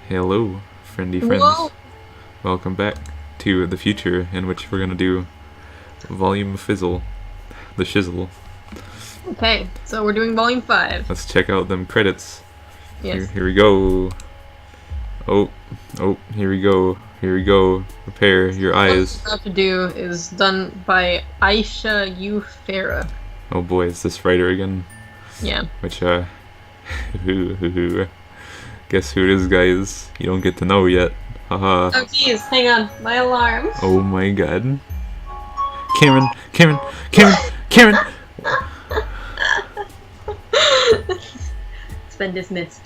Hello, friendly Whoa! friends. Welcome back to the future in which we're gonna do Volume Fizzle, the shizzle. Okay, so we're doing volume 5. Let's check out them credits. Yes. Here we go. Oh, here we go. Here we go. Prepare your eyes. What we're about to do is done by Aisha U. Farah. Oh boy, it's this writer again. Yeah. Which, guess who it is, guys? You don't get to know yet. Haha. Oh jeez, hang on, my alarm. Oh my god. Cameron! Cameron! Cameron! Cameron! It's been dismissed.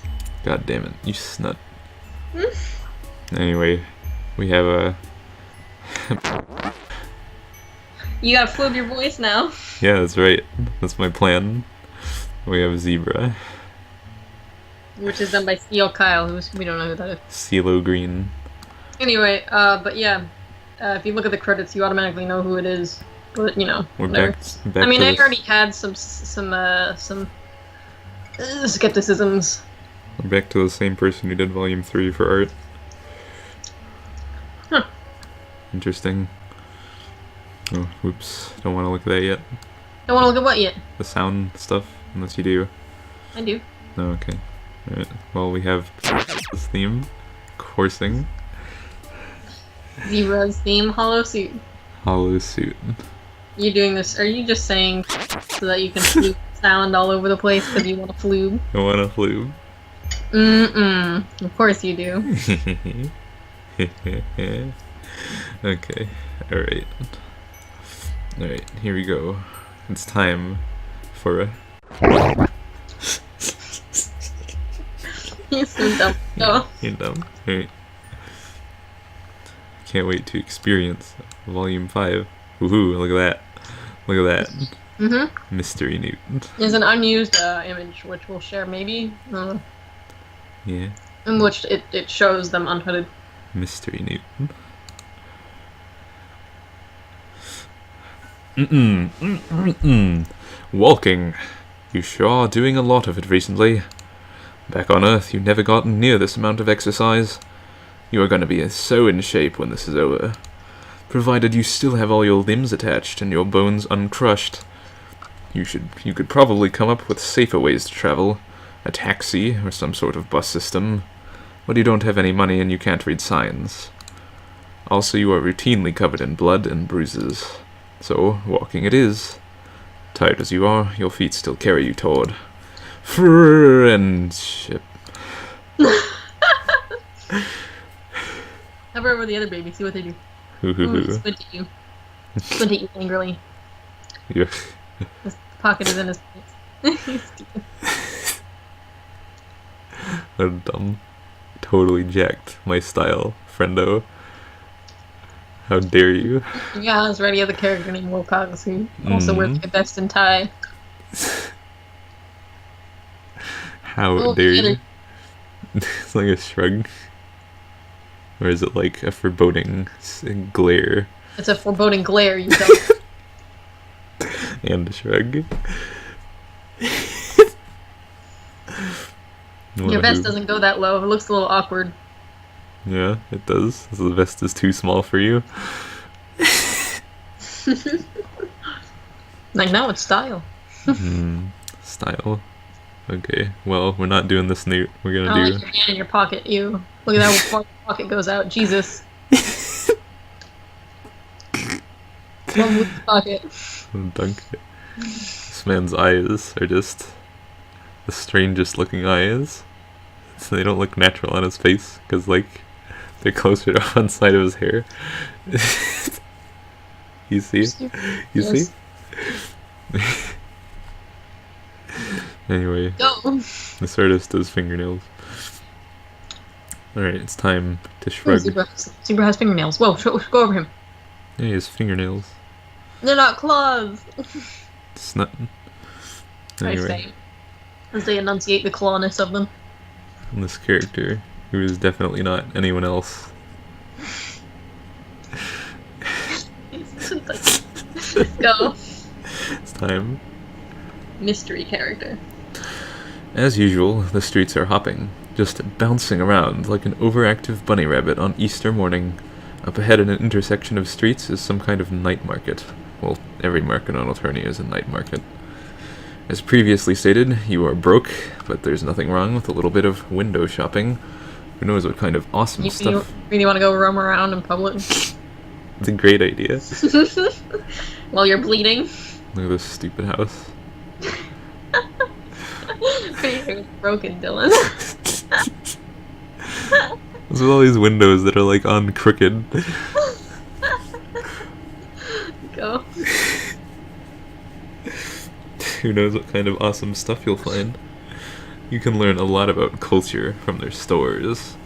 God damn it, you snut. Anyway, we have a... You gotta flip your voice now. Yeah, that's right. That's my plan. We have Zebra. Which is done by Steel Kyle, we don't know who that is. CeeLo Green. Anyway, but yeah. If you look at the credits, you automatically know who it is. But, you know, We're whatever. back I mean, to I this. already had some skepticisms. We're back to the same person who did Volume 3 for art. Huh. Interesting. Oh, oops. Don't want to look at that yet. Don't want to look at what yet? The sound stuff, unless you do. I do. Oh, okay. Alright. Well, we have this theme. Coursing. Zebra's theme, Hollow Suit. Hollow Suit. You doing this? Are you just saying so that you can flute sound all over the place because you want a flube? I want a flube. Of course you do. Okay. Alright. Alright, here we go. It's time for a... You're so dumb. No. You're dumb. Alright. Can't wait to experience Volume 5. Woohoo, look at that. Look at that. Mystery Newt. There's an unused image which we'll share maybe, Yeah. in which it shows them unhooded. Mystery Newt. Walking. You sure are doing a lot of it recently. Back on Earth, you never gotten near this amount of exercise. You are going to be so in shape when this is over. Provided you still have all your limbs attached and your bones uncrushed. You could probably come up with safer ways to travel. A taxi or some sort of bus system. But you don't have any money and you can't read signs. Also, you are routinely covered in blood and bruises. So, walking it is. Tired as you are, your feet still carry you toward friendship. Hover over the other baby, see what they do. Hoo-hoo-hoo. Squint at you. Squint at you angrily. Yeah. His pocket is in his face. What dumb. Totally jacked my style, friendo. How dare you? Yeah, I was ready other character named Wilcox who also wears a vest and tie. How dare you? It's like a shrug. Or is it like a foreboding glare It's a foreboding glare, you don't. and a shrug? Your vest doesn't go that low. It looks a little awkward. Yeah, it does. So the vest is too small for you. Like, no, it's style. Style. Okay, well, we're not doing this, Newt. We're I gonna don't do... like your hand in your pocket. You look at that how far your pocket goes out. Jesus. One loose pocket. Dunk it. This man's eyes are just the strangest looking eyes. So they don't look natural on his face, because, like, they're closer to one side of his hair. You see? You Yes. see? Anyway, Go. this artist does fingernails. Alright, it's time to Oh, shrug. Zebra has fingernails. Whoa, go over him. Yeah, he has fingernails. They're not claws. It's nothing. I Anyway, say. As they enunciate the clawness of them. and this character, who is definitely not anyone else. Go. It's time. Mystery character. As usual, the streets are hopping. just bouncing around like an overactive bunny rabbit on Easter morning. Up ahead in an intersection of streets is some kind of night market. Well, every market on Alternia is a night market. As previously stated, you are broke, but there's nothing wrong with a little bit of window shopping. Who knows what kind of awesome stuff. You really want to go roam around in public? It's a great idea. While you're bleeding? Look at this stupid house. You're broken, Dylan. There's all these windows that are like on crooked. Go. Who knows what kind of awesome stuff you'll find. You can learn a lot about culture from their stores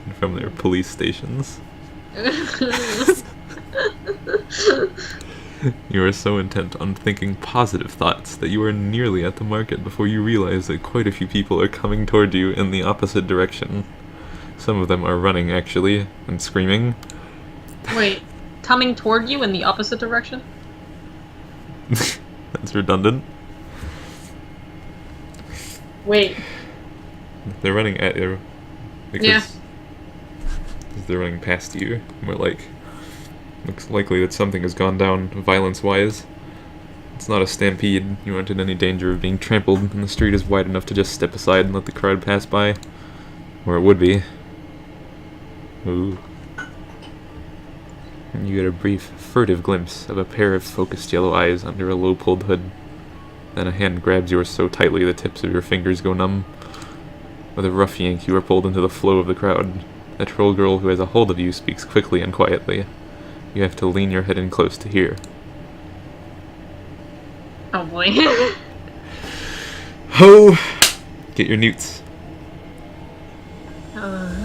and from their police stations. You are so intent on thinking positive thoughts that you are nearly at the market before you realize that quite a few people are coming toward you in the opposite direction. Some of them are running, actually, and screaming. Wait, coming toward you in the opposite direction? That's redundant. Wait. They're running at you. Because Yeah. they're running past you. More like, looks likely that something has gone down violence-wise. It's not a stampede. You aren't in any danger of being trampled, and the street is wide enough to just step aside and let the crowd pass by. Or it would be. Ooh. And you get a brief, furtive glimpse of a pair of focused yellow eyes under a low-pulled hood. Then a hand grabs yours so tightly the tips of your fingers go numb. With a rough yank, you are pulled into the flow of the crowd. A troll girl who has a hold of you speaks quickly and quietly. You have to lean your head in close to hear. Oh boy. Ho! Get your newts. I'm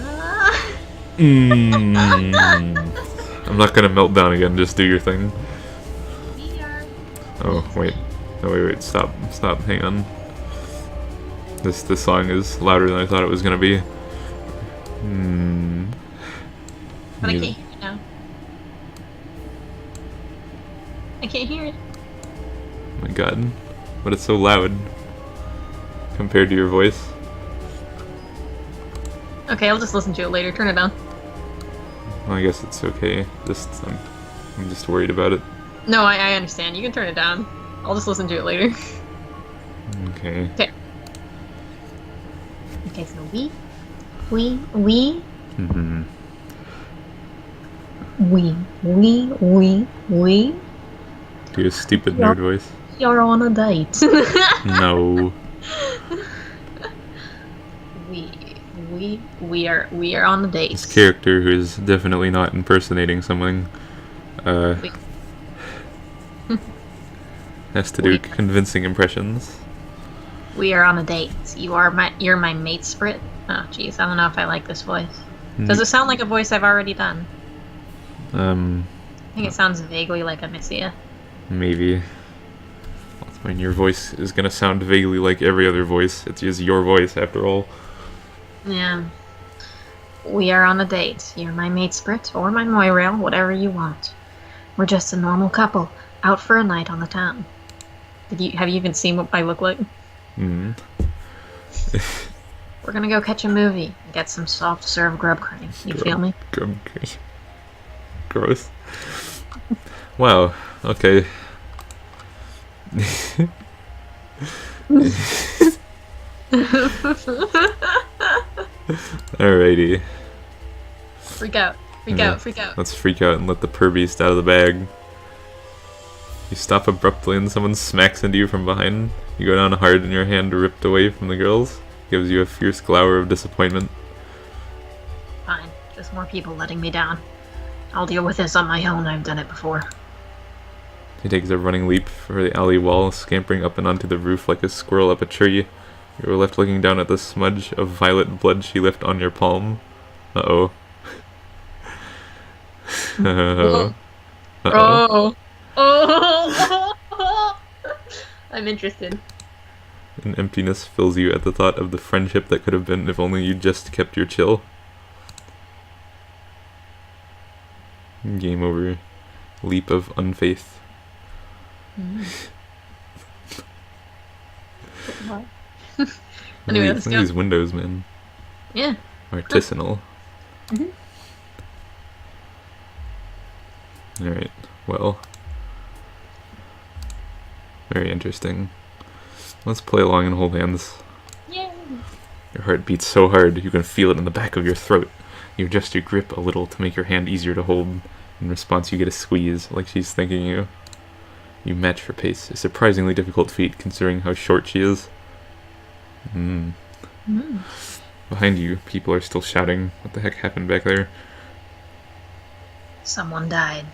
not gonna melt down again, just do your thing. Oh, wait. Oh, wait, stop, hang on. This song is louder than I thought it was gonna be. But I can't hear it now. I can't hear it. Oh my god. But it's so loud compared to your voice. Okay, I'll just listen to it later. Turn it down. Well, I guess it's okay. I'm just worried about it. No, I understand. You can turn it down. I'll just listen to it later. Okay. Okay, so we. Mm-hmm. We. Do your stupid nerd voice. You're on a date. No. We are on a date. This character who is definitely not impersonating someone has to do convincing impressions. We are on a date. You're my mate, Sprit. Oh, jeez, I don't know if I like this voice. Does it sound like a voice I've already done? I think it sounds vaguely like Amicia. Maybe. I mean, your voice is gonna sound vaguely like every other voice. It's just your voice, after all. Yeah. We are on a date. You're my mate, Sprit, or my Moirail, whatever you want. We're just a normal couple, out for a night on the town. Have you even seen what I look like? Mm. We're gonna go catch a movie and get some soft serve grub crane. You feel me? Grub crane. Gross. Wow. Okay. Alrighty. Freak out. Freak out. Let's freak out and let the purbeast out of the bag. You stop abruptly and someone smacks into you from behind. You go down hard and your hand ripped away from the girls. Gives you a fierce glower of disappointment. Fine. Just more people letting me down. I'll deal with this on my own. I've done it before. He takes a running leap for the alley wall, scampering up and onto the roof like a squirrel up a tree. You are left looking down at the smudge of violet blood she left on your palm. Uh-oh. Uh-oh. Uh-oh. Oh. I'm interested. An emptiness fills you at the thought of the friendship that could have been if only you just kept your chill. Game over. Leap of unfaith. Anyway, let's Look at go. these windows, man. Yeah. Artisanal. Mhm. Alright, well. Very interesting. Let's play along and hold hands. Yay! Your heart beats so hard you can feel it in the back of your throat. You adjust your grip a little to make your hand easier to hold. In response, you get a squeeze, like she's thanking you. You match for pace, a surprisingly difficult feat considering how short she is. Behind you, people are still shouting. What the heck happened back there? Someone died.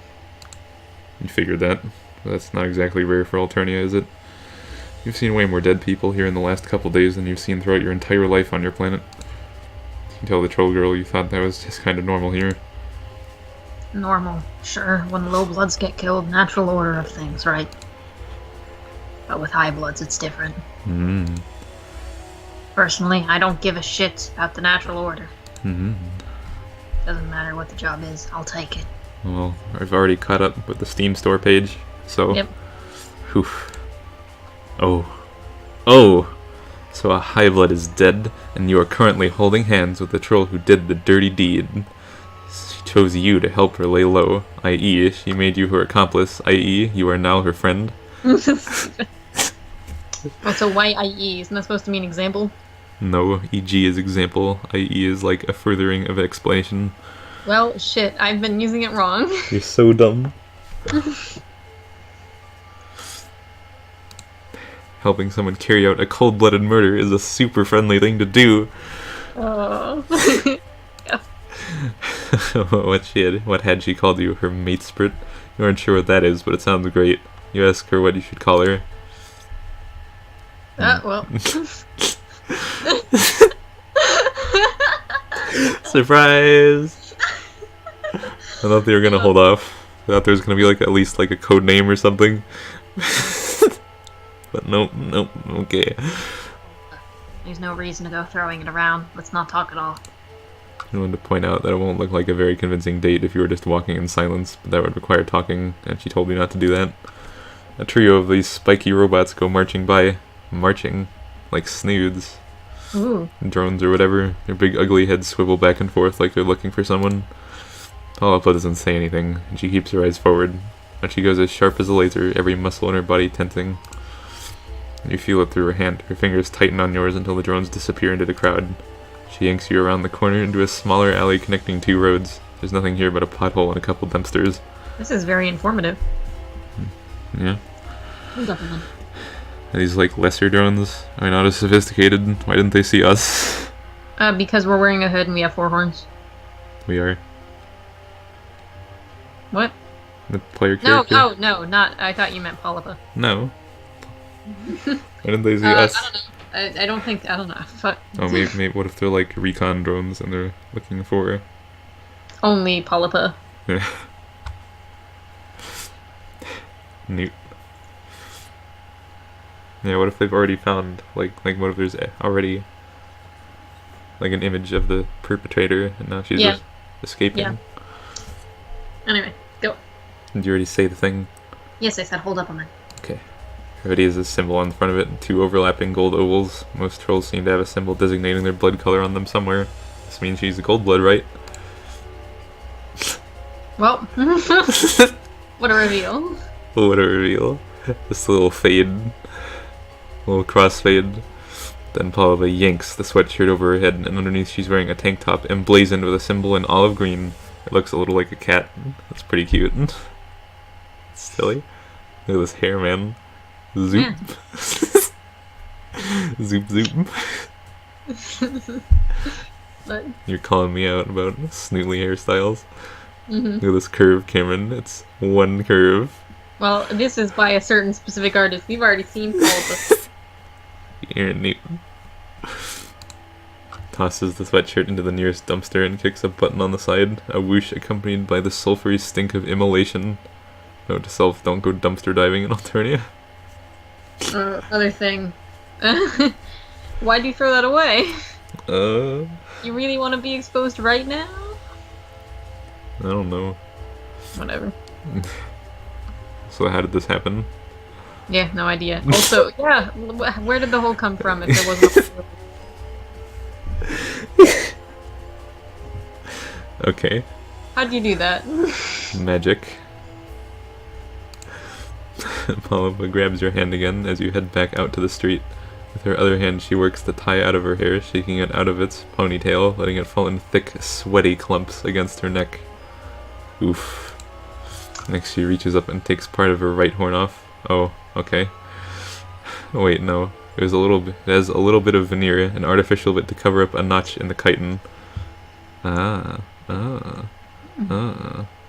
You figured that. But that's not exactly rare for Alternia, is it? You've seen way more dead people here in the last couple days than you've seen throughout your entire life on your planet. You can tell the troll girl you thought that was just kind of normal here. Normal. Sure, when low bloods get killed, natural order of things, right? But with high bloods, it's different. Personally, I don't give a shit about the natural order. Doesn't matter what the job is, I'll take it. Well, I've already caught up with the Steam store page, so... Yep. Oof. Oh! So a high blood is dead, and you are currently holding hands with the troll who did the dirty deed. She chose you to help her lay low, i.e. she made you her accomplice, i.e. you are now her friend. Oh, so why IE? Isn't that supposed to mean example? No, e.g. is example, i.e. is like a furthering of explanation. Well, shit, I've been using it wrong. You're so dumb. Helping someone carry out a cold-blooded murder is a super friendly thing to do. Oh. What had she called you? Her mate sprit? You aren't sure what that is, but it sounds great. You ask her what you should call her. Well. Surprise! I thought they were gonna hold off. I thought there was gonna be like at least like a code name or something. But nope, okay. There's no reason to go throwing it around. Let's not talk at all. I wanted to point out that it won't look like a very convincing date if you were just walking in silence, but that would require talking, and she told me not to do that. A trio of these spiky robots go marching by. Marching. Like snoods. Ooh. Drones or whatever. Their big ugly heads swivel back and forth like they're looking for someone. Paula doesn't say anything, and she keeps her eyes forward. But she goes as sharp as a laser, every muscle in her body tensing. You feel it through her hand. Her fingers tighten on yours until the drones disappear into the crowd. She yanks you around the corner into a smaller alley connecting two roads. There's nothing here but a pothole and a couple dumpsters. This is very informative. Yeah. Definitely. Are these like lesser drones? Are they not as sophisticated? Why didn't they see us? Because we're wearing a hood and we have 4 horns. We are. What? The player character? No, not. I thought you meant Polypa. No. Why didn't they see us? I don't know. I don't think. I don't know. Fuck. Oh, maybe. What if they're like recon drones and they're looking for? Only Polypa. Yeah. Neat. Yeah. What if they've already found like what if there's already like an image of the perpetrator and now she's just escaping? Yeah. Anyway, go. Did you already say the thing? Yes, I said hold up on that. Okay. Gravity is a symbol on the front of it, and 2 overlapping gold ovals. Most trolls seem to have a symbol designating their blood color on them somewhere. This means she's a gold blood, right? Well, what a reveal. What a reveal. This little fade. Little crossfade. Then Paula yanks the sweatshirt over her head, and underneath she's wearing a tank top emblazoned with a symbol in olive green. It looks a little like a cat. That's pretty cute. It's silly. Look at this hair, man. Zoop. Yeah. Zoop. But, You're calling me out about snootly hairstyles. mm-hmm. Look at this curve, Cameron. It's one curve. Well, this is by a certain specific artist. We've already seen Polypa. Aaron Newton tosses the sweatshirt into the nearest dumpster and kicks a button on the side. A whoosh accompanied by the sulphury stink of immolation. Note to self, don't go dumpster diving in Alternia. Other thing. Why'd you throw that away? You really want to be exposed right now? I don't know. Whatever. So how did this happen? Yeah, no idea. Also, yeah, where did the hole come from if there wasn't a Okay. How'd you do that? Magic. Paloma grabs your hand again as you head back out to the street. With her other hand, she works the tie out of her hair, shaking it out of its ponytail, letting it fall in thick, sweaty clumps against her neck. Oof. Next, she reaches up and takes part of her right horn off. Oh, okay. Oh, wait, no. It has a little bit of veneer, an artificial bit to cover up a notch in the chitin.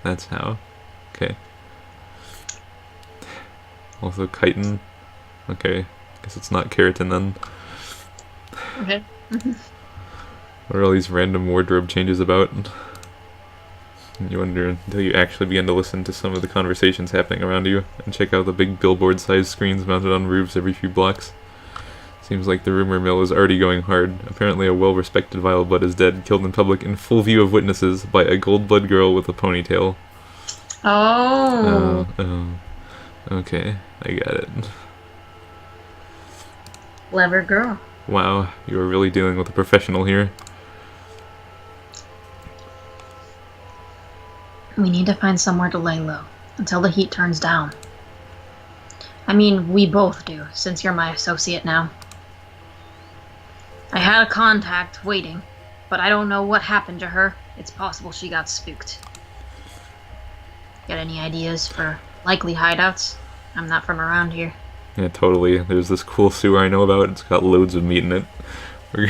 That's how. Okay. Also chitin. Okay. Guess it's not keratin then. Okay. What are all these random wardrobe changes about? And you wonder until you actually begin to listen to some of the conversations happening around you and check out the big billboard-sized screens mounted on roofs every few blocks. Seems like the rumor mill is already going hard. Apparently a well-respected Vile Blood is dead, killed in public in full view of witnesses by a gold blood girl with a ponytail. Oh. Okay, I got it. Clever girl. Wow, you are really dealing with a professional here. We need to find somewhere to lay low until the heat turns down. I mean, we both do, since you're my associate now. I had a contact waiting, but I don't know what happened to her. It's possible she got spooked. Got any ideas for likely hideouts? I'm not from around here. Yeah, totally. There's this cool sewer I know about. It's got loads of meat in it. Do you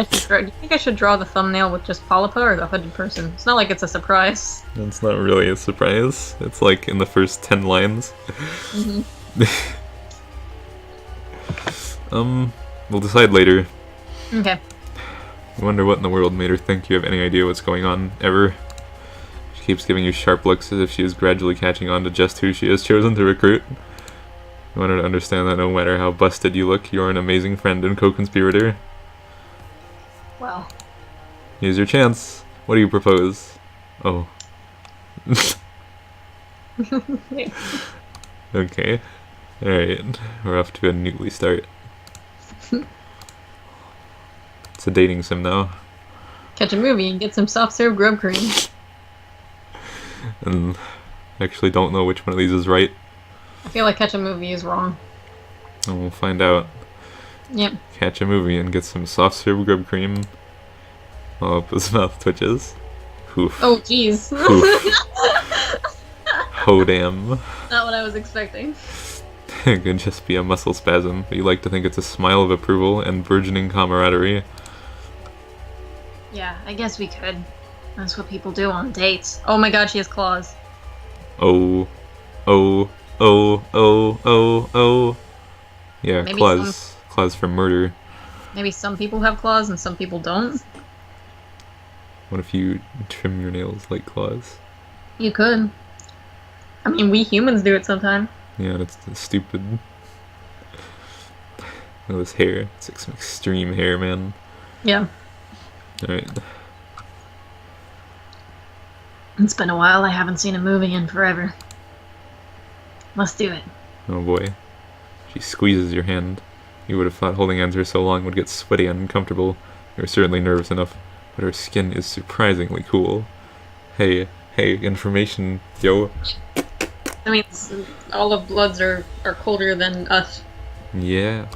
think I should draw the thumbnail with just Polypa or the hooded person? It's not like it's a surprise. It's not really a surprise. It's like in the first 10 lines. We'll decide later. Okay. I wonder what in the world made her think you have any idea what's going on, ever. She keeps giving you sharp looks as if she is gradually catching on to just who she has chosen to recruit. You want her to understand that no matter how busted you look, you are an amazing friend and co-conspirator. Well. Here's your chance. What do you propose? Oh. Okay. Alright. We're off to a neatly start. It's a dating sim now. Catch a movie and get some soft serve grub cream. And I actually don't know which one of these is right. I feel like catch a movie is wrong. And we'll find out. Yep. Catch a movie and get some soft serve grub cream. Oh, his mouth twitches. Oof. Oh, jeez. Oh, damn. Not what I was expecting. It could just be a muscle spasm, but you like to think it's a smile of approval and burgeoning camaraderie. Yeah, I guess we could. That's what people do on dates. Oh my god, she has claws. Oh. Oh. Oh. Oh. Oh. Oh. Yeah, Maybe claws. Claws for murder. Maybe some people have claws and some people don't. What if you trim your nails like claws? You could. I mean, we humans do it sometimes. Yeah, that's stupid. Look at this hair. It's like some extreme hair, man. Yeah. Alright. It's been a while. I haven't seen a movie in forever. Let's do it. Oh boy. She squeezes your hand. You would have thought holding hands for so long would get sweaty and uncomfortable. You're certainly nervous enough, but her skin is surprisingly cool. Hey, information, yo. I mean, all of Bloods are colder than us. Yeah.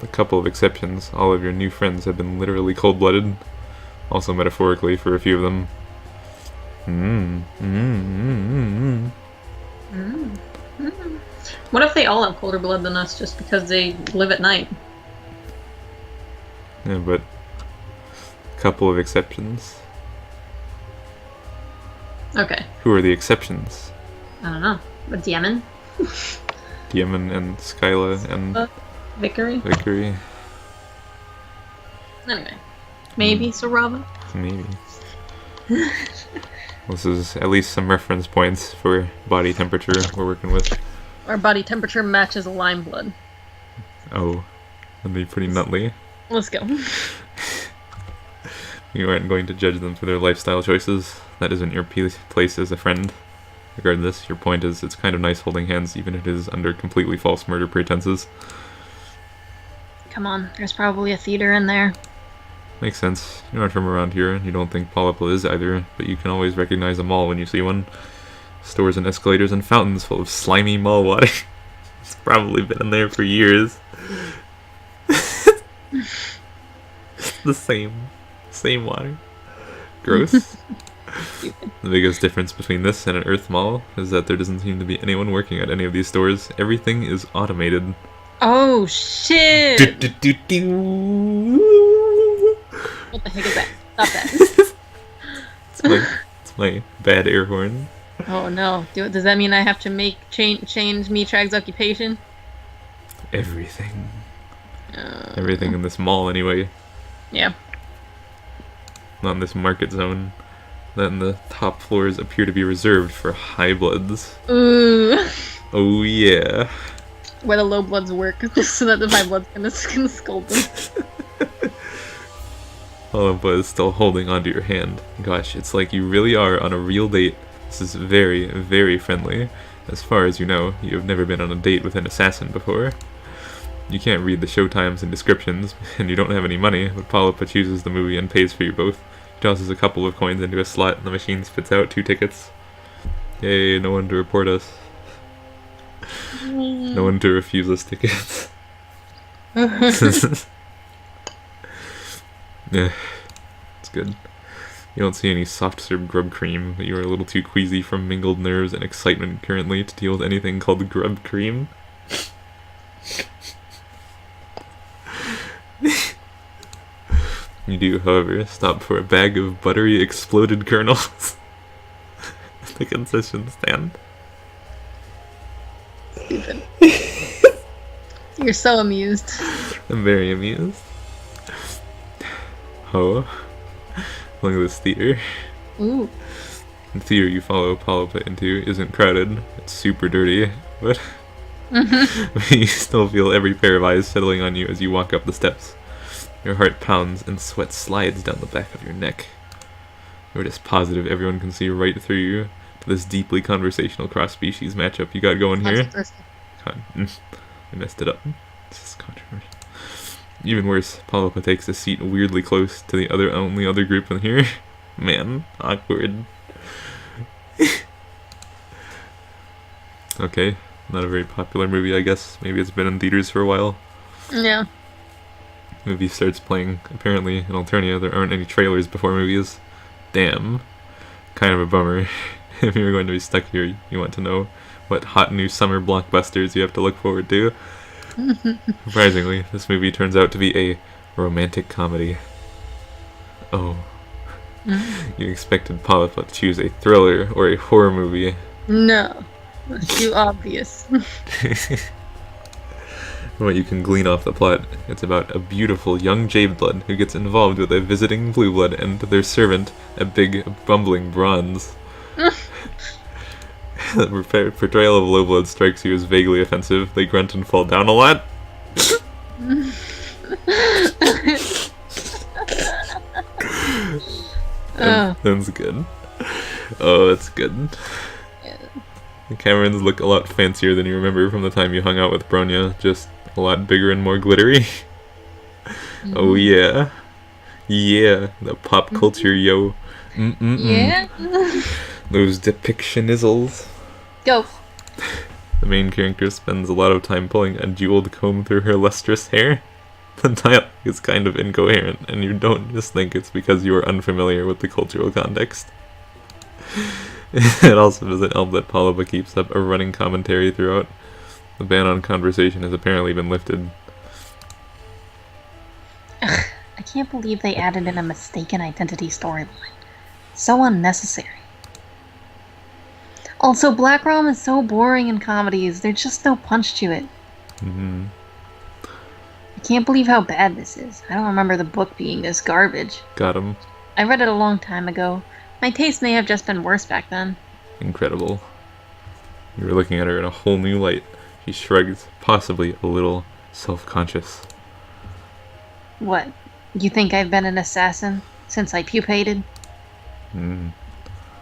A couple of exceptions. All of your new friends have been literally cold-blooded. Also metaphorically for a few of them. What if they all have colder blood than us just because they live at night? Yeah, but a couple of exceptions. Okay. Who are the exceptions? I don't know. But Diemen? Yemen and Skyla and Vickery? Vickery. Anyway. Maybe Sarava? Maybe. This is at least some reference points for body temperature we're working with. Our body temperature matches lime blood. Oh, that'd be pretty nutly. Let's go. You aren't going to judge them for their lifestyle choices. That isn't your place as a friend. Regardless, your point is it's kind of nice holding hands even if it is under completely false murder pretenses. Come on, there's probably a theater in there. Makes sense. You're not from around here, and you don't think Polypa is either, but you can always recognize a mall when you see one. Stores and escalators and fountains full of slimy mall water. It's probably been in there for years. The same water. Gross. The biggest difference between this and an Earth mall is that there doesn't seem to be anyone working at any of these stores. Everything is automated. Oh shit! What the heck is that? Stop that. It's my bad air horn. Oh no. Does that mean I have to change Mitrag's occupation? Everything. Everything in this mall anyway. Yeah. Not in this market zone. Then the top floors appear to be reserved for high bloods. Ooh. Oh yeah. Where the low bloods work, so that the high bloods can scold them. Polypa is still holding onto your hand. Gosh, it's like you really are on a real date. This is very, very friendly. As far as you know, you have never been on a date with an assassin before. You can't read the showtimes and descriptions, and you don't have any money, but Polypa chooses the movie and pays for you both. She tosses a couple of coins into a slot, and the machine spits out 2 tickets. Yay, no one to report us. No one to refuse us tickets. Yeah, it's good. You don't see any soft serve grub cream, but you are a little too queasy from mingled nerves and excitement currently to deal with anything called grub cream. You do, however, stop for a bag of buttery exploded kernels at the concession stand. Stupid. You're so amused. I'm very amused. Oh, look at this theater. Ooh. The theater you follow Polypa into isn't crowded. It's super dirty, but you still feel every pair of eyes settling on you as you walk up the steps. Your heart pounds and sweat slides down the back of your neck. You're just positive everyone can see right through you to this deeply conversational cross-species matchup you got going here. I messed it up. This is controversial. Even worse, Polypa takes a seat weirdly close to the only other group in here. Man, awkward. Okay, not a very popular movie, I guess. Maybe it's been in theaters for a while. Yeah. Movie starts playing. Apparently, in Alternia, there aren't any trailers before movies. Damn. Kind of a bummer. If you're going to be stuck here, you want to know what hot new summer blockbusters you have to look forward to. Surprisingly, this movie turns out to be a romantic comedy. Oh. You expected Polypa to choose a thriller or a horror movie. No. That's too obvious. From what you can glean off the plot, it's about a beautiful young Jadeblood who gets involved with a visiting Blueblood and their servant, a big, bumbling bronze. The portrayal of Lowblood strikes you as vaguely offensive. They grunt and fall down a lot. That's good. Oh, that's good. The Camerons look a lot fancier than you remember from the time you hung out with Bronya, just a lot bigger and more glittery. Oh yeah. Yeah, the pop culture, yo. Yeah? Those depiction-izzles. Go. The main character spends a lot of time pulling a jeweled comb through her lustrous hair. The dialogue is kind of incoherent, and you don't just think it's because you are unfamiliar with the cultural context. It also doesn't help that Polypa keeps up a running commentary throughout. The ban on conversation has apparently been lifted. Ugh, I can't believe they added in a mistaken identity storyline. So unnecessary. Also, Black Rom is so boring in comedies. There's just no punch to it. I can't believe how bad this is. I don't remember the book being this garbage. Got him. I read it a long time ago. My taste may have just been worse back then. Incredible. You were looking at her in a whole new light. She shrugs, possibly a little self-conscious. What? You think I've been an assassin since I pupated?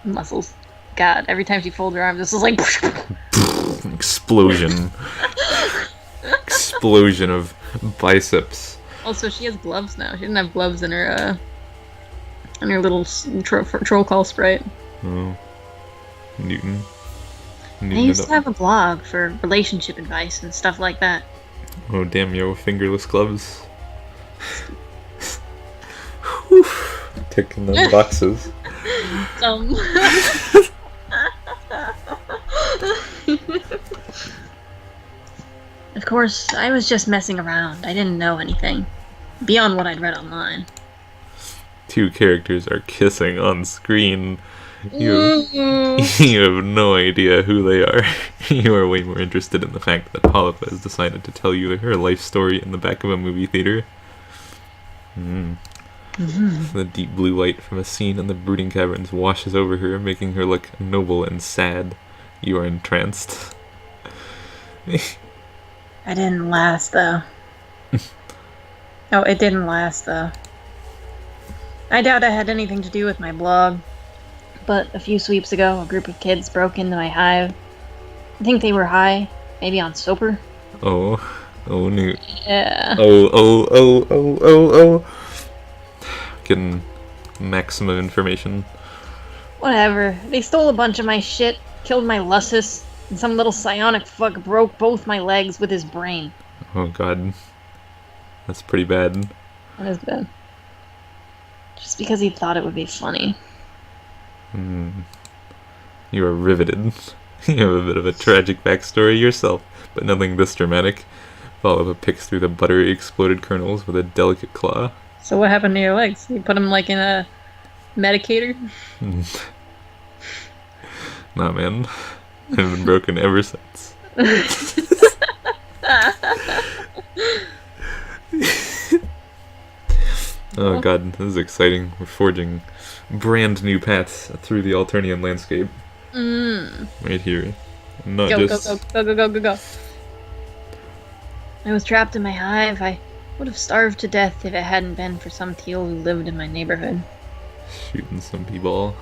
Muscles. God, every time she folds her arms, this is like... Explosion. Explosion of biceps. Also, she has gloves now. She didn't have gloves in her little troll call sprite. Oh, Newton. I Newton used it to up. have a blog for relationship advice and stuff like that. Oh, damn, yo, fingerless gloves. Whew. Ticking them boxes. Some. Of course, I was just messing around. I didn't know anything beyond what I'd read online. Two characters are kissing on screen. You, Mm. you have no idea who they are. You are way more interested in the fact that Polypa has decided to tell you her life story in the back of a movie theater. The deep blue light from a scene in the brooding caverns washes over her, making her look noble and sad. You are entranced. I didn't last, though. Oh, it didn't last, though. I doubt it had anything to do with my blog. But a few sweeps ago, a group of kids broke into my hive. I think they were high, maybe on soper. Oh, Newt. Yeah. Oh. Getting maximum information. Whatever. They stole a bunch of my shit, killed my Lussus, and some little psionic fuck broke both my legs with his brain. Oh god. That's pretty bad. That is bad. Just because he thought it would be funny. You are riveted. You have a bit of a tragic backstory yourself, but nothing this dramatic. Polypa picks through the buttery exploded kernels with a delicate claw. So what happened to your legs? You put them like in a medicator? Nah, man. They've been broken ever since. Oh god, this is exciting. We're forging brand new paths through the Alternian landscape. Right here. Not Go, just... go. I was trapped in my hive. I would have starved to death if it hadn't been for some teal who lived in my neighborhood. Shooting some people.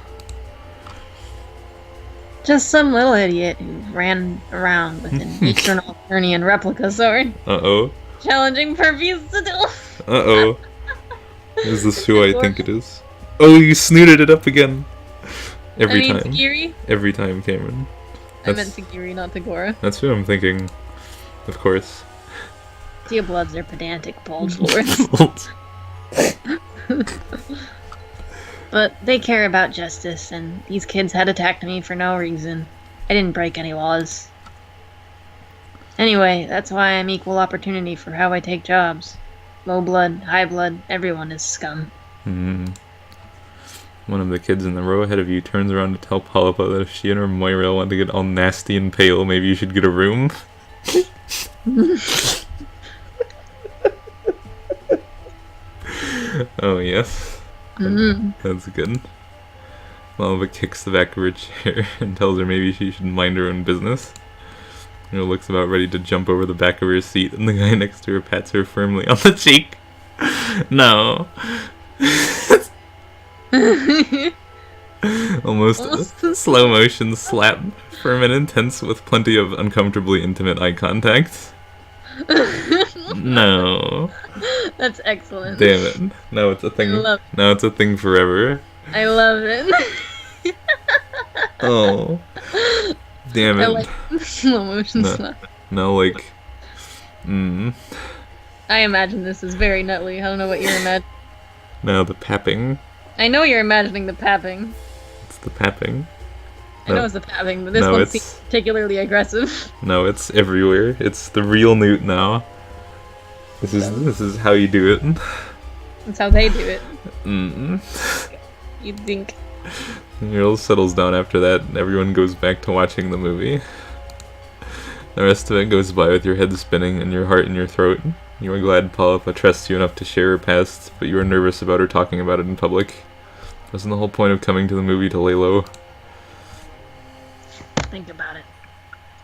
Just some little idiot who ran around with an Eastern Alternian replica sword, Uh-oh. challenging Purvies to duel. Uh-oh. Is this who I think it is? Oh, you snooted it up again. Every time. Tagiri? Every time, Cameron. I meant Tagiri, not Tagora. That's who I'm thinking. Of course. Teobloods are pedantic bulge lords. But they care about justice, and these kids had attacked me for no reason. I didn't break any laws. Anyway, that's why I'm equal opportunity for how I take jobs. Low blood, high blood, everyone is scum. One of the kids in the row ahead of you turns around to tell Polypa that if she and her Moira want to get all nasty and pale, maybe you should get a room. Oh, yes. That's good. Polypa kicks the back of her chair and tells her maybe she should mind her own business. Her looks about ready to jump over the back of her seat, and the guy next to her pats her firmly on the cheek. No. Almost a slow motion slap, firm and intense with plenty of uncomfortably intimate eye contact. No. That's excellent. Damn it. Now it's a thing. Now it's a thing forever. I love it. Oh. Damn it. I like slow motion slap. No, like... I imagine this is very nutly. I don't know what you're imagining. Now the papping. I know you're imagining the papping. It's the papping. I know it's the papping, but this one seems particularly aggressive. No, it's everywhere. It's the real Newt now. This is how you do it. That's how they do it. You'd think. It settles down after that, and everyone goes back to watching the movie. The rest of it goes by with your head spinning and your heart in your throat. You are glad Polypa trusts you enough to share her past, but you are nervous about her talking about it in public. Wasn't the whole point of coming to the movie to lay low? Think about it.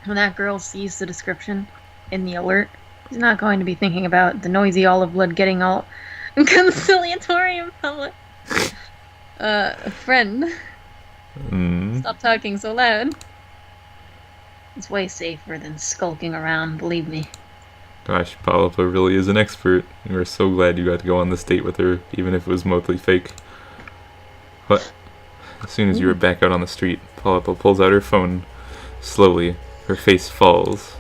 When that girl sees the description in the alert, she's not going to be thinking about the noisy olive blood getting all conciliatory in public. Friend. Stop talking so loud. It's way safer than skulking around, believe me. Gosh, Polypa really is an expert. We're so glad you got to go on this date with her, even if it was mostly fake. But as soon as you were back out on the street, Polypa pulls out her phone. Slowly, her face falls.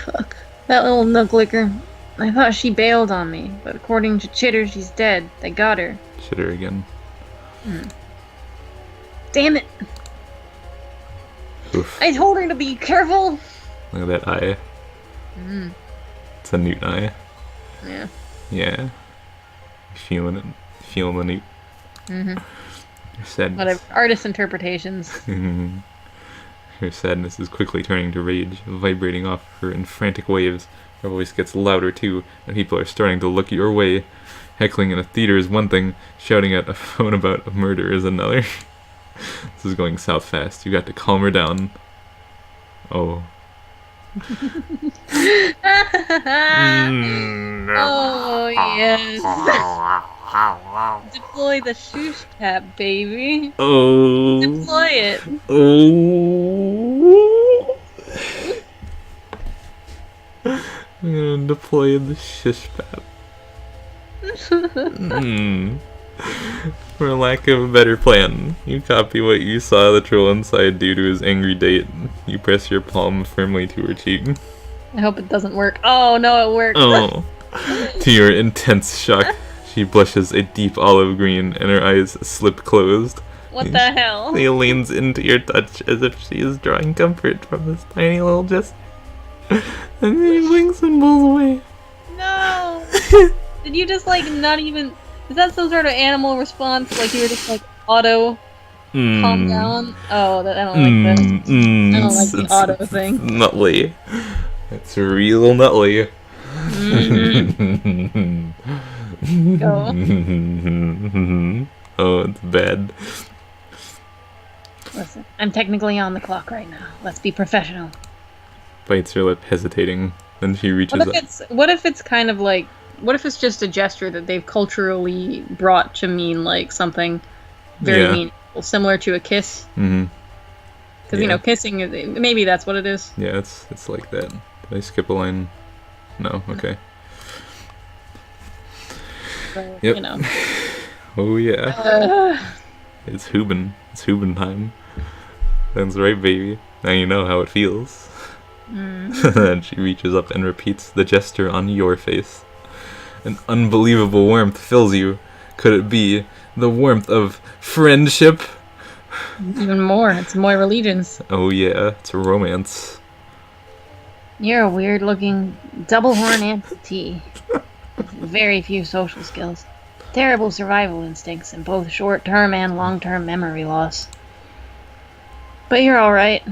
Fuck. That little nook-licker. I thought she bailed on me, but according to Chitter, she's dead. They got her. Chitter again. Damn it! Oof. I told her to be careful! Look at that eye. It's a newt eye. Yeah. Yeah. Feeling it. Feeling the newt. Your sadness. Whatever. Artist interpretations. Her sadness is quickly turning to rage, vibrating off her in frantic waves. Her voice gets louder too, and people are starting to look your way. Heckling in a theater is one thing, shouting at a phone about a murder is another. This is going south fast. You got to calm her down. Oh. Oh, yes. Deploy the shoosh cap, baby. Oh. Deploy it. Oh. I'm gonna deploy the shish pad. For lack of a better plan, you copy what you saw the troll inside do to his angry date. You press your palm firmly to her cheek. I hope it doesn't work. Oh, no, it worked. Oh. To your intense shock, she blushes a deep olive green and her eyes slip closed. What the hell? She leans into your touch as if she is drawing comfort from this tiny little gesture. And then she blinks and pulls away. No! Did you just, like, not even... Is that some sort of animal response? Like, you were just, like, auto... calm down? Oh, I don't like that. I don't like the auto thing. Nutley. It's real Nutley. Go. Oh, it's bad. Listen, I'm technically on the clock right now. Let's be professional. Bites her lip, hesitating. Then she reaches up. What if it's kind of like... What if it's just a gesture that they've culturally brought to mean, like, something very meaningful, similar to a kiss? Because, you know, kissing, maybe that's what it is. Yeah, it's like that. Did I skip a line? No? Okay. So, Yep. you know. Oh, yeah. It's Hooben. It's Hooben time. That's right, baby. Now you know how it feels. And she reaches up and repeats the gesture on your face. An unbelievable warmth fills you. Could it be the warmth of friendship? Even more. It's Moira Legions. Oh yeah, it's a romance. You're a weird-looking double-horn amputee. With very few social skills. Terrible survival instincts and both short-term and long-term memory loss. But you're alright.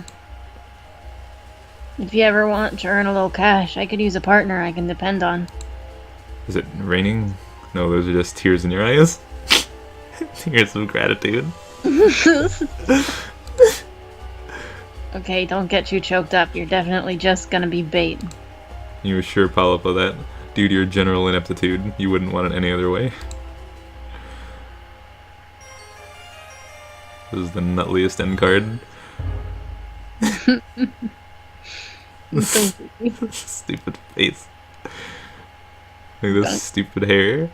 If you ever want to earn a little cash, I could use a partner I can depend on. Is it raining? No, those are just tears in your eyes. Tears of gratitude. Okay, don't get too choked up. You're definitely just gonna be bait. You were sure, Polypa, that due to your general ineptitude, you wouldn't want it any other way. This is the nutliest end card. Stupid face. Look at this stupid hair.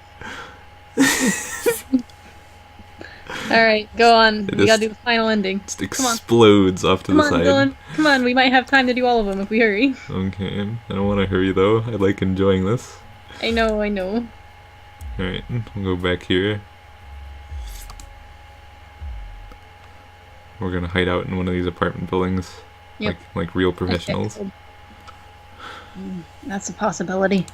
Alright, go on. We gotta do the final ending. Just explodes off to the side. Dylan. Come on, we might have time to do all of them if we hurry. Okay, I don't want to hurry though. I like enjoying this. I know. Alright, we'll go back here. We're gonna hide out in one of these apartment buildings. Yep. Like real professionals. That's a possibility.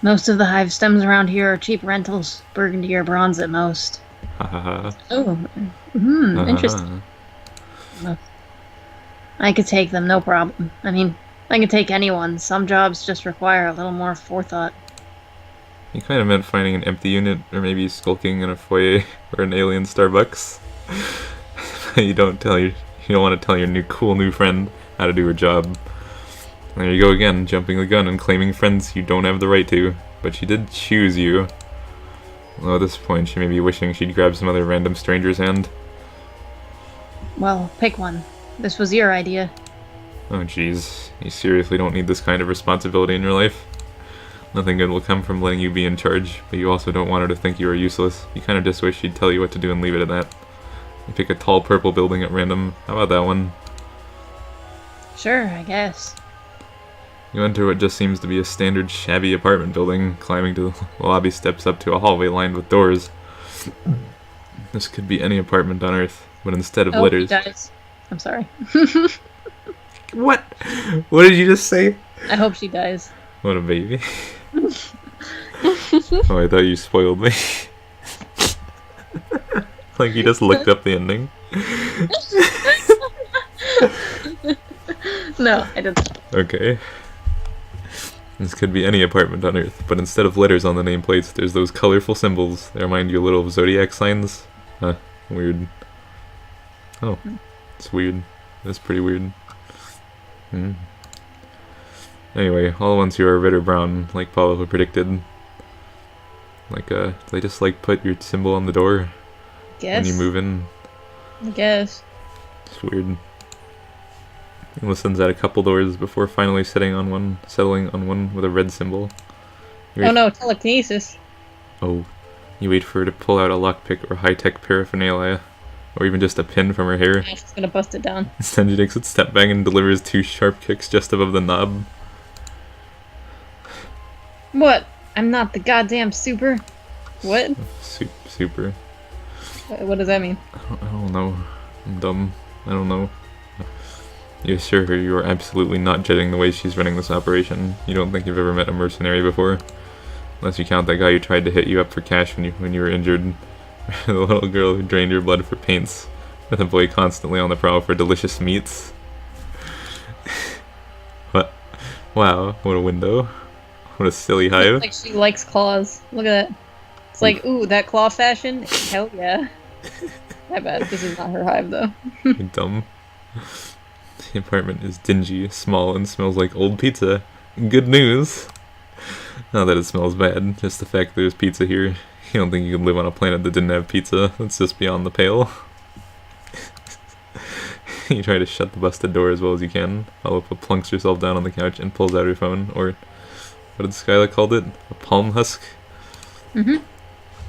Most of the hive stems around here are cheap rentals, burgundy or bronze at most. Hahaha. Oh, interesting. I could take them, no problem. I mean, I could take anyone. Some jobs just require a little more forethought. You kind of meant finding an empty unit, or maybe skulking in a foyer or an alien Starbucks. You don't want to tell your cool new friend how to do her job. There you go again, jumping the gun and claiming friends you don't have the right to. But she did choose you. Well, at this point, she may be wishing she'd grab some other random stranger's hand. Well, pick one. This was your idea. Oh jeez, you seriously don't need this kind of responsibility in your life? Nothing good will come from letting you be in charge, but you also don't want her to think you are useless. You kind of just wish she'd tell you what to do and leave it at that. You pick a tall purple building at random. How about that one? Sure, I guess. You enter what just seems to be a standard shabby apartment building, climbing to the lobby steps up to a hallway lined with doors. This could be any apartment on Earth, but instead of litters... He dies. I'm sorry. What? What did you just say? I hope she dies. What a baby. Oh, I thought you spoiled me. Like you just looked up the ending. No, I didn't. Okay. This could be any apartment on Earth, but instead of letters on the nameplates, there's those colorful symbols. They remind you a little of zodiac signs. Huh, weird. Oh, it's weird. That's pretty weird. Anyway, all the ones here are red or brown, like Paula predicted. Like, they just, like, put your symbol on the door when you move in. I guess. It's weird. He listens at a couple doors before finally settling on one with a red symbol. Oh no, telekinesis. Oh. You wait for her to pull out a lockpick or high-tech paraphernalia, or even just a pin from her hair. Yeah, she's gonna bust it down. Instead she takes a step back and delivers 2 sharp kicks just above the knob. What? I'm not the goddamn super? What? Super. What does that mean? I don't know. I'm dumb. I don't know. You assure her you are absolutely not judging the way she's running this operation. You don't think you've ever met a mercenary before? Unless you count that guy who tried to hit you up for cash when you were injured. The little girl who drained your blood for paints. With a boy constantly on the prowl for delicious meats. What? Wow, what a window. What a silly hive. It's like she likes claws. Look at that. It's like, ooh, that claw fashion? Hell yeah. I bet this is not her hive, though. You're dumb. The apartment is dingy, small, and smells like old pizza. Good news! Not that it smells bad, just the fact there's pizza here. You don't think you could live on a planet that didn't have pizza? That's just beyond the pale. You try to shut the busted door as well as you can. Olipa plunks herself down on the couch and pulls out her phone, or what did Skyla called it? A palm husk? Mm-hmm.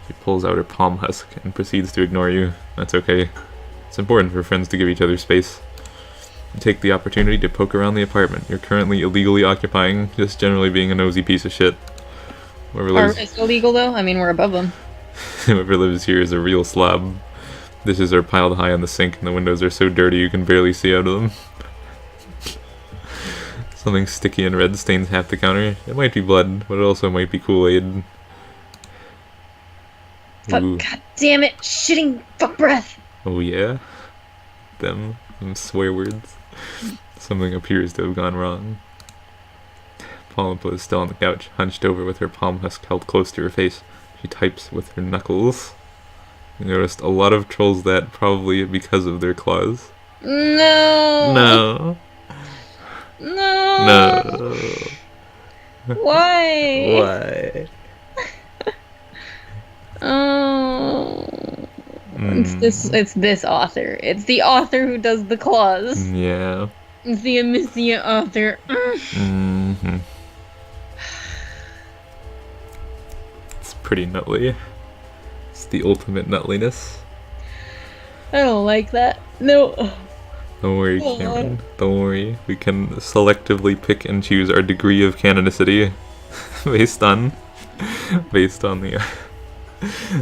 She pulls out her palm husk and proceeds to ignore you. That's okay. It's important for friends to give each other space. You take the opportunity to poke around the apartment you're currently illegally occupying, just generally being a nosy piece of shit. It's illegal though? I mean, we're above them. Whoever lives here is a real slob. Dishes are piled high on the sink and the windows are so dirty you can barely see out of them. Something sticky and red stains half the counter. It might be blood, but it also might be Kool-Aid. Fuck, god damn it! Shitting fuck breath! Oh yeah? Them swear words. Something appears to have gone wrong. Polypa is still on the couch, hunched over with her palm husk held close to her face. She types with her knuckles. You noticed a lot of trolls that, probably because of their claws. No! No. No! No. Why? Why? Oh. It's this author. It's the author who does the claws. Yeah. It's the omniscient author. Mm-hmm. It's pretty nutly. It's the ultimate nutliness. I don't like that. No. Don't worry, Cameron. Don't worry. We can selectively pick and choose our degree of canonicity based on the.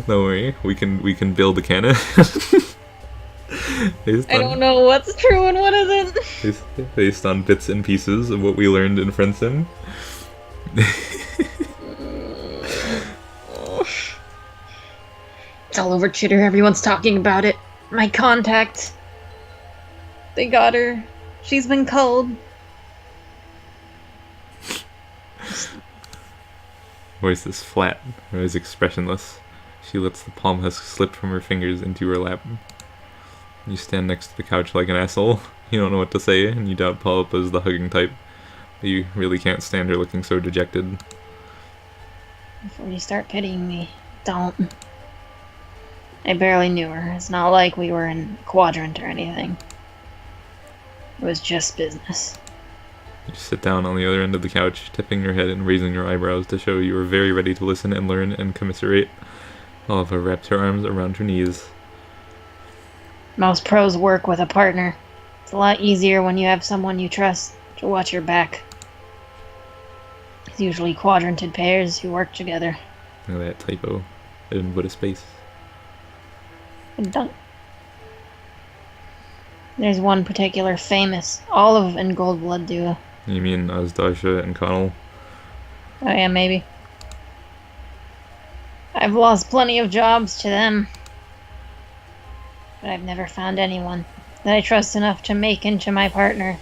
Don't worry. We can build a canon. I don't know what's true and what isn't. Based on bits and pieces of what we learned in Friendsim. It's all over Chitter. Everyone's talking about it. My contact. They got her. She's been culled. Voice is flat, her eyes expressionless. She lets the palm husk slip from her fingers into her lap. You stand next to the couch like an asshole. You don't know what to say, and you doubt Polypa is the hugging type. But you really can't stand her looking so dejected. Before you start pitying me, don't. I barely knew her. It's not like we were in Quadrant or anything. It was just business. You sit down on the other end of the couch, tipping your head and raising your eyebrows to show you are very ready to listen and learn and commiserate. Oliver wraps her arms around her knees. Most pros work with a partner. It's a lot easier when you have someone you trust to watch your back. It's usually quadranted pairs who work together. Look at that typo. I didn't put a space. Done. There's one particular famous olive and gold blood duo. You mean Asdasha and Connell? Oh yeah, maybe. I've lost plenty of jobs to them. But I've never found anyone that I trust enough to make into my partner,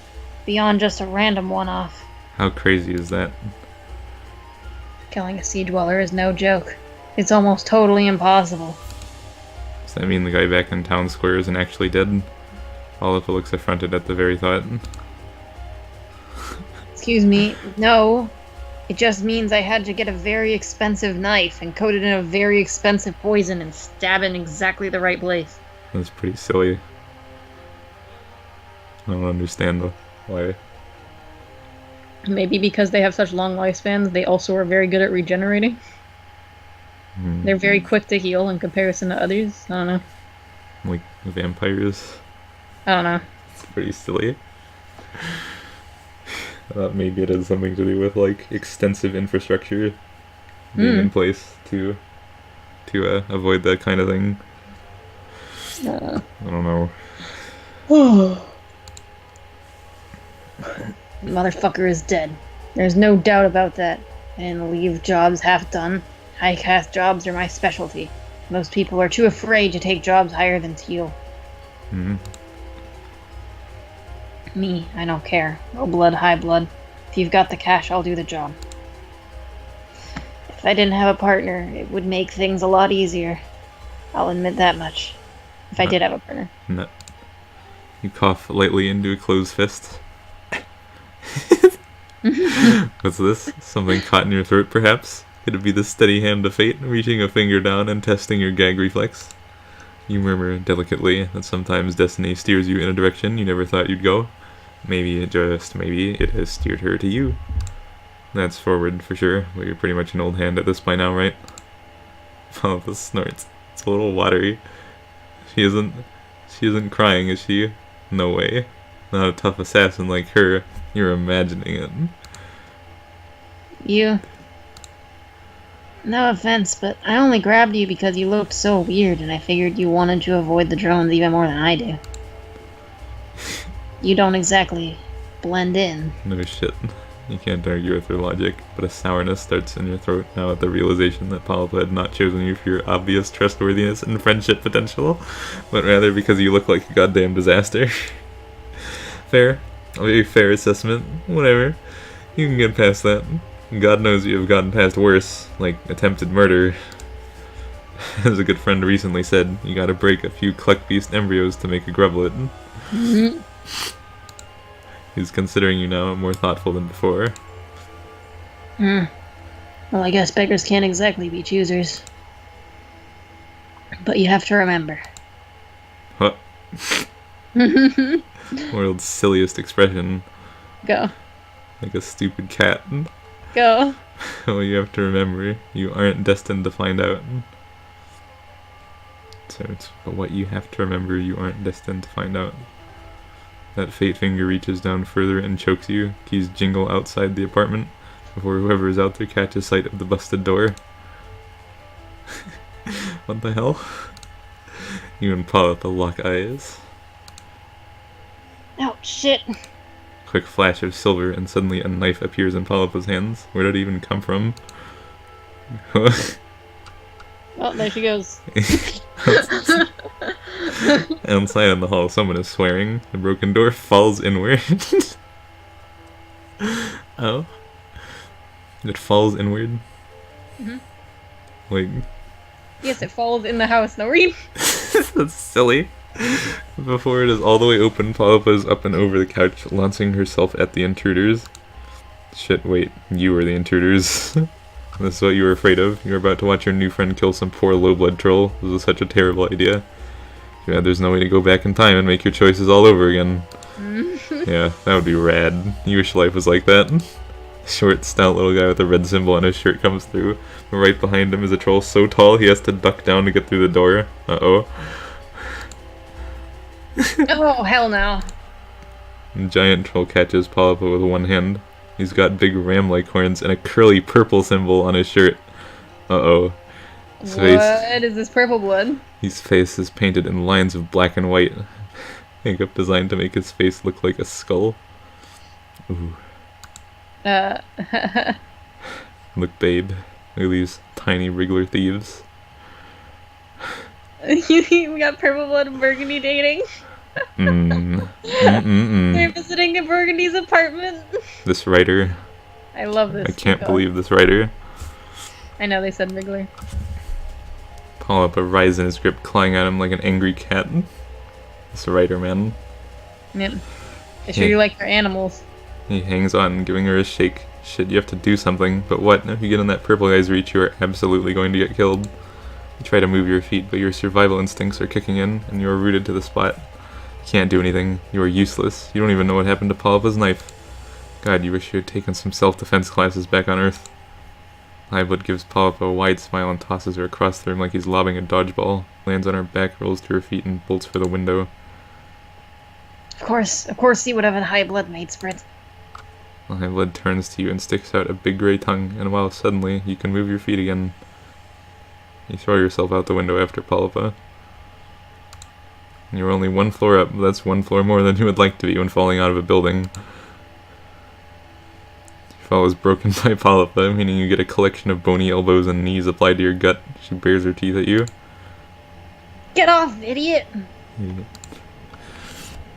beyond just a random one-off. How crazy is that? Killing a sea dweller is no joke. It's almost totally impossible. Does that mean the guy back in town square isn't actually dead? Oliver looks affronted at the very thought. Excuse me, no. It just means I had to get a very expensive knife and coat it in a very expensive poison and stab it in exactly the right place. That's pretty silly. I don't understand why. Maybe because they have such long lifespans, they also are very good at regenerating. They're very quick to heal in comparison to others. I don't know. Like vampires. I don't know. It's pretty silly. I thought maybe it has something to do with like extensive infrastructure being in place to avoid that kind of thing. I don't know. Motherfucker is dead. There's no doubt about that. I didn't leave jobs half done. High caste jobs are my specialty. Most people are too afraid to take jobs higher than Teal. Me, I don't care. Low blood, high blood. If you've got the cash, I'll do the job. If I didn't have a partner, it would make things a lot easier. I'll admit that much. If I did have a partner. No. You cough lightly into a closed fist. What's this? Something caught in your throat, perhaps? Could it be the steady hand of fate, reaching a finger down and testing your gag reflex? You murmur delicately that sometimes destiny steers you in a direction you never thought you'd go. Maybe it has steered her to you. That's forward for sure, but you're pretty much an old hand at this by now, right? Oh, the snorts. It's a little watery. She isn't crying, is she? No way. Not a tough assassin like her. You're imagining it. You... No offense, but I only grabbed you because you looked so weird and I figured you wanted to avoid the drones even more than I do. You don't exactly blend in. No shit. You can't argue with her logic, but a sourness starts in your throat now at the realization that Polypa had not chosen you for your obvious trustworthiness and friendship potential, but rather because you look like a goddamn disaster. Fair. A very fair assessment. Whatever. You can get past that. God knows you have gotten past worse, like attempted murder. As a good friend recently said, you gotta break a few Cluckbeast embryos to make a grublet. He's considering you now more thoughtful than before. Well, I guess beggars can't exactly be choosers. But you have to remember. What? World's silliest expression. Go. Like a stupid cat. Go. Well, you have to remember, you aren't destined to find out. But what you have to remember, you aren't destined to find out. That fate finger reaches down further and chokes you. Keys jingle outside the apartment before whoever is out there catches sight of the busted door. What the hell? You and Polypa lock eyes. Oh, shit. Quick flash of silver, and suddenly a knife appears in Polypa's hands. Where did it even come from? Oh, there she goes. Outside in the hall, someone is swearing. The broken door falls inward. Oh? It falls inward? Like... Yes, it falls in the house. No read. That's silly. Before it is all the way open, Polypa is up and over the couch, launching herself at the intruders. Shit, wait. You are the intruders. This is what you were afraid of. You were about to watch your new friend kill some poor low-blood troll. This was such a terrible idea. Yeah, there's no way to go back in time and make your choices all over again. Yeah, that would be rad. You wish life was like that. Short, stout little guy with a red symbol on his shirt comes through. Right behind him is a troll so tall he has to duck down to get through the door. Uh-oh. Oh, hell no. And giant troll catches Polypa with one hand. He's got big ram-like horns and a curly purple symbol on his shirt. Uh-oh. What is this purple blood? His face is painted in lines of black and white. Makeup designed to make his face look like a skull. Ooh. Look, babe. Look at these tiny wriggler thieves. We got purple blood and Burgundy dating. They're visiting a Burgundy's apartment. This writer. I love this. I can't believe this writer. I know they said wriggler. Polypa writhes in his grip, clawing at him like an angry cat. This writer, man. Yep. I sure you like your animals. He hangs on, giving her a shake. Shit, you have to do something. But what? If you get in that purple guy's reach, you are absolutely going to get killed. You try to move your feet, but your survival instincts are kicking in, and you are rooted to the spot. You can't do anything. You are useless. You don't even know what happened to Polypa's knife. God, you wish you had taken some self-defense classes back on Earth. Highblood gives Polypa a wide smile and tosses her across the room like he's lobbing a dodgeball. Lands on her back, rolls to her feet, and bolts for the window. Of course you would have a high blood made sprint. Highblood turns to you and sticks out a big gray tongue, and while suddenly you can move your feet again, you throw yourself out the window after Polypa. You're only one floor up, but that's one floor more than you would like to be when falling out of a building. Your fall is broken by Polypa, meaning you get a collection of bony elbows and knees applied to your gut. She bares her teeth at you. Get off, idiot!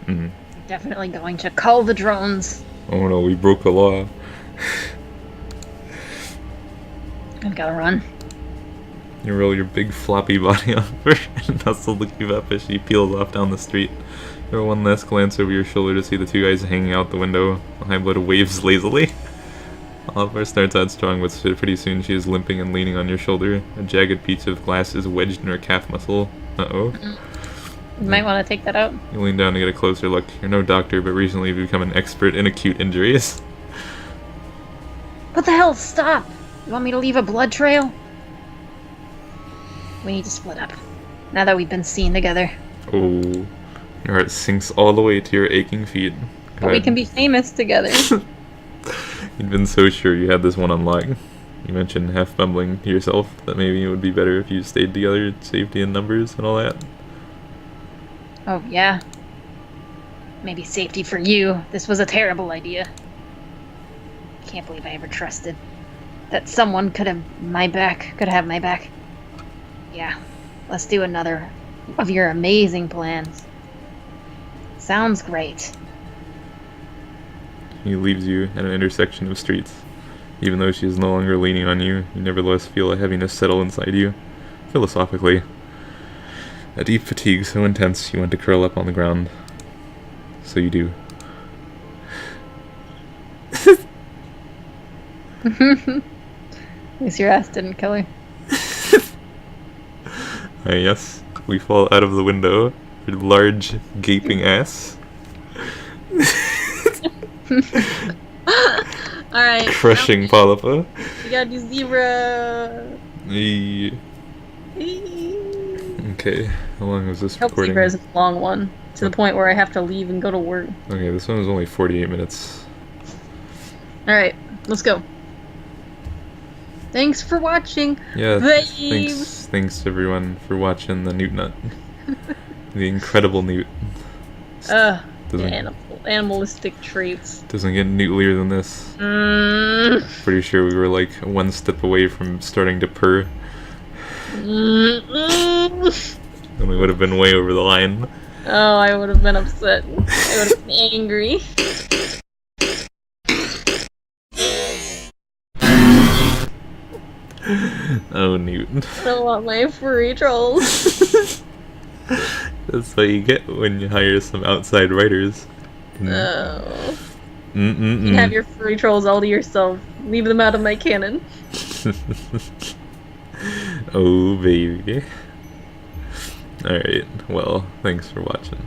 I'm definitely going to call the drones. Oh no, we broke the law. I've gotta run. You roll your big floppy body off her and hustle to keep up as she peels off down the street. You throw one last glance over your shoulder to see the two guys hanging out the window. Highblood waves lazily. Oliver starts out strong, but pretty soon she is limping and leaning on your shoulder. A jagged piece of glass is wedged in her calf muscle. Uh-oh. You might want to take that out. You lean down to get a closer look. You're no doctor, but recently you've become an expert in acute injuries. What the hell? Stop! You want me to leave a blood trail? We need to split up. Now that we've been seen together. Oh. Your heart sinks all the way to your aching feet. But we can be famous together. You'd been so sure you had this one on lock. You mentioned half bumbling to yourself that maybe it would be better if you stayed together, safety in numbers and all that. Oh, yeah. Maybe safety for you. This was a terrible idea. Can't believe I ever trusted that someone could have my back. Yeah, let's do another of your amazing plans. Sounds great. He leaves you at an intersection of streets. Even though she is no longer leaning on you, you nevertheless feel a heaviness settle inside you. Philosophically. A deep fatigue so intense you want to curl up on the ground. So you do. At least your ass didn't kill her. Yes, we fall out of the window. Your large, gaping ass. Alright. Crushing Polypa. We gotta do zebra. Okay, how long is this Hope recording? zebra is a long one. To the point where I have to leave and go to work. Okay, this one is only 48 minutes. Alright, let's go. Thanks for watching. Yeah, babes. thanks everyone for watching the Newt Nut. The incredible Newt. Animalistic traits. Doesn't get newtlier than this. Pretty sure we were like one step away from starting to purr. And we would have been way over the line. Oh, I would have been upset. I would have been angry. Oh, Newt. I don't want my furry trolls. That's what you get when you hire some outside writers. Oh. You have your furry trolls all to yourself. Leave them out of my canon. Oh, baby. Alright, well, thanks for watching.